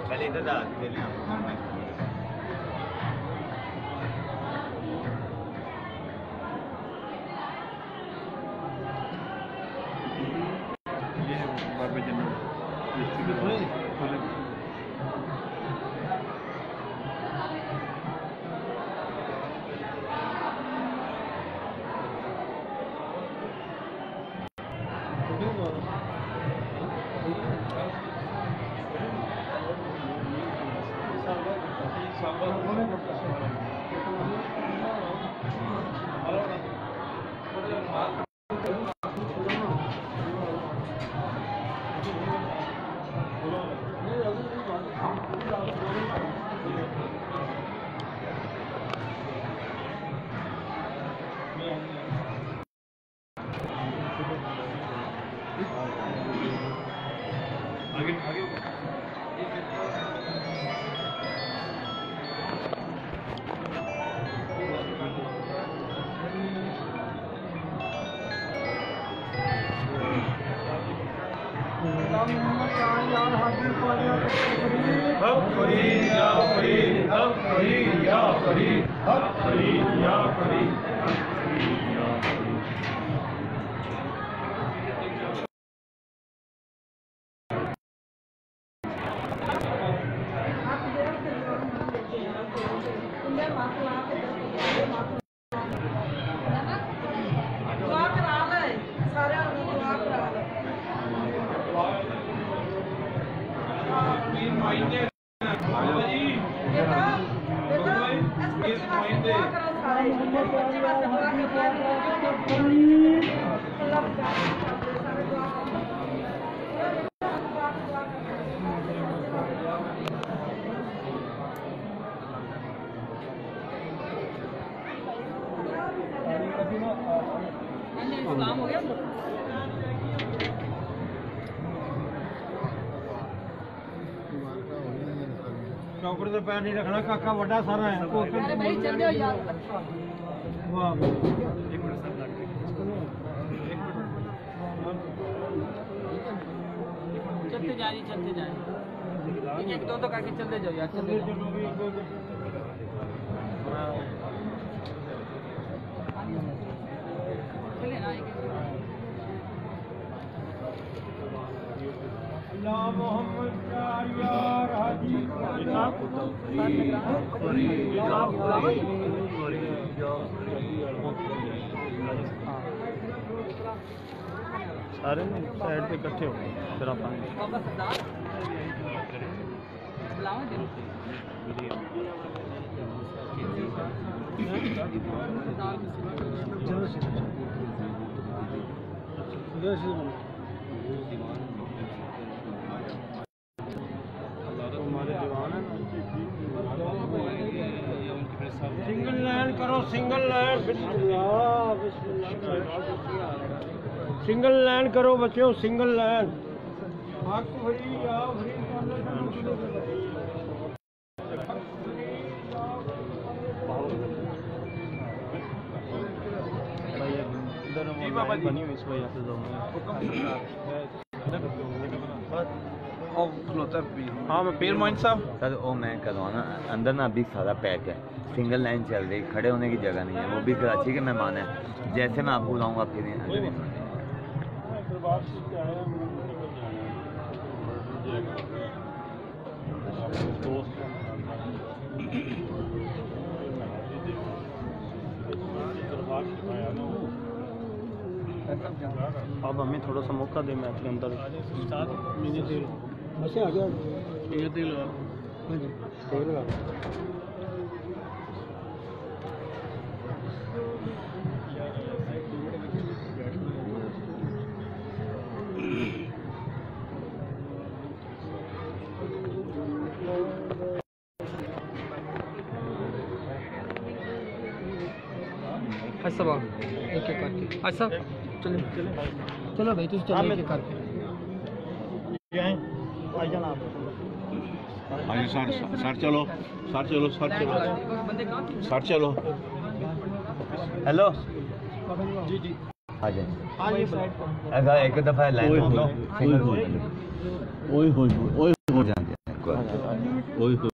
पहले इधर डाल के ना ये बाबा जनरल चौकड़ी तो पैर नहीं रखना काका वड्डा सारा है अरे भाई चल जाओ यार वाह चलते जा एक दो तो करके चलते जाओ यार चलते चले ना मोहम्मद यार हाजी सारे साइड पे इकट्ठे हो फिर आप सिंगल लाइन करो सिंगल लाइन सिंगल लाइन करो बच्चों सिंगल लाइन बनी हुई इस वजह से हाँ मैं पीर मोइन साहब सर वो मैं करवाना अंदर ना अभी सारा पैक है सिंगल लाइन चल रही खड़े होने की जगह नहीं है वो भी कराची के मेहमान है जैसे मैं आपको बुलाऊंगा फिर अब हमें थोड़ा सा मौका दे मैच के अंदर बस आ गया अच्छा एक एक करके अच्छा चलो चलो भाई तुम चलो एक एक करके हाँ जी सर, सर चलो, सर चलो, सर चलो, सर चलो। हेलो जी जी आ जाए आज साइड पर ऐसा एक दफ़ा लाइन ओए लो होए, सिंगल ओए होए, ओए होए, ओए हो जाते हैं होए।